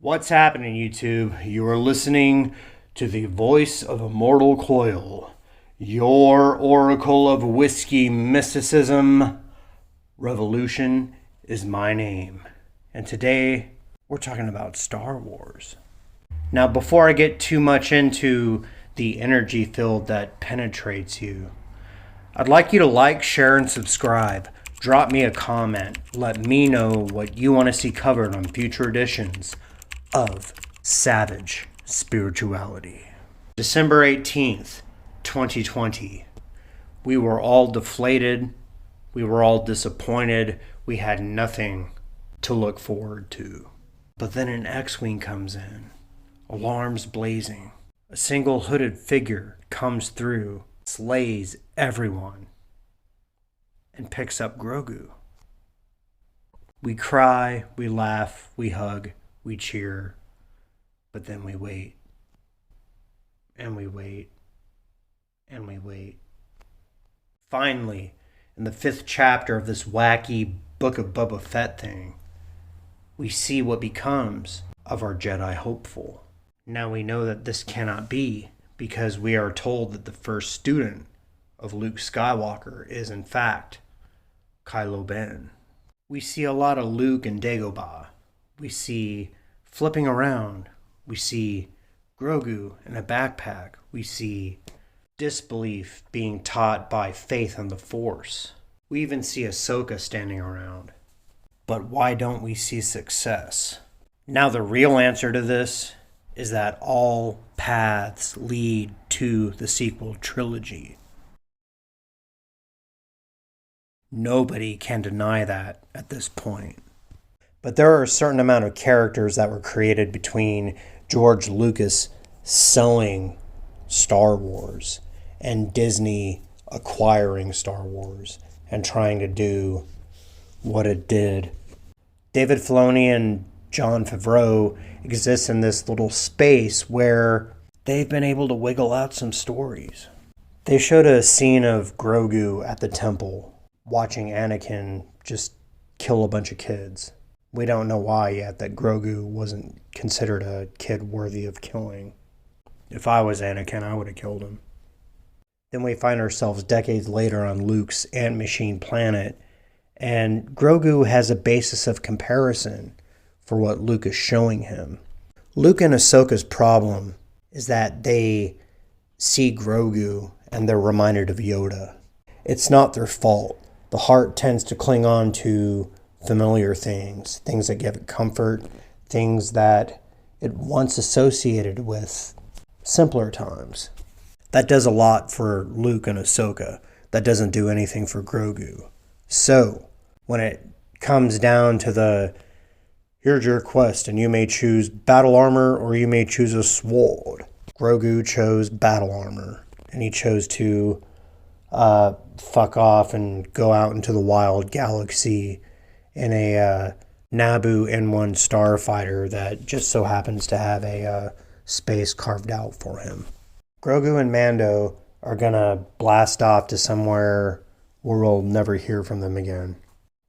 What's happening, YouTube? You are listening to the voice of Immortal Coil, your oracle of whiskey mysticism. Revolution is my name. And today, we're talking about Star Wars. Now, before I get too much into the energy field that penetrates you, I'd like you to like, share, and subscribe. Drop me a comment. Let me know what you want to see covered on future editions of Savage Spirituality. December 18th, 2020. We were all deflated. We were all disappointed. We had nothing to look forward to. But then an X-Wing comes in, alarms blazing. A single hooded figure comes through, slays everyone, and picks up Grogu. We cry, we laugh, we hug, we cheer, but then we wait, and we wait, and we wait. Finally, in the 5th chapter of this wacky Book of Boba Fett thing, we see what becomes of our Jedi hopeful. Now we know that this cannot be, because we are told that the first student of Luke Skywalker is in fact Kylo Ben. We see a lot of Luke and Dagobah. We see flipping around. We see Grogu in a backpack. We see disbelief being taught by faith in the Force. We even see Ahsoka standing around. But why don't we see success? Now the real answer to this is that all paths lead to the sequel trilogy. Nobody can deny that at this point. But there are a certain amount of characters that were created between George Lucas selling Star Wars and Disney acquiring Star Wars and trying to do what it did. David Filoni and Jon Favreau exist in this little space where they've been able to wiggle out some stories. They showed a scene of Grogu at the temple watching Anakin just kill a bunch of kids. We don't know why yet that Grogu wasn't considered a kid worthy of killing. If I was Anakin, I would have killed him. Then we find ourselves decades later on Luke's Ant Machine planet, and Grogu has a basis of comparison for what Luke is showing him. Luke and Ahsoka's problem is that they see Grogu and they're reminded of Yoda. It's not their fault. The heart tends to cling on to familiar things, things that give it comfort, things that it once associated with simpler times. That does a lot for Luke and Ahsoka. That doesn't do anything for Grogu. So, when it comes down to the, here's your quest and you may choose battle armor or you may choose a sword, Grogu chose battle armor, and he chose to fuck off and go out into the wild galaxy in a Naboo N1 starfighter that just so happens to have a space carved out for him. Grogu and Mando are gonna blast off to somewhere where we'll never hear from them again.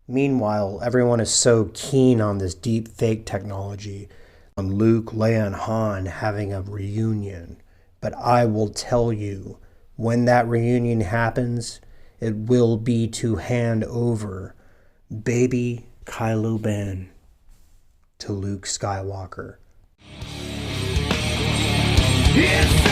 Meanwhile, everyone is so keen on this deep fake technology, on Luke, Leia, and Han having a reunion. But I will tell you, when that reunion happens, it will be to hand over baby Kylo Ben to Luke Skywalker. It's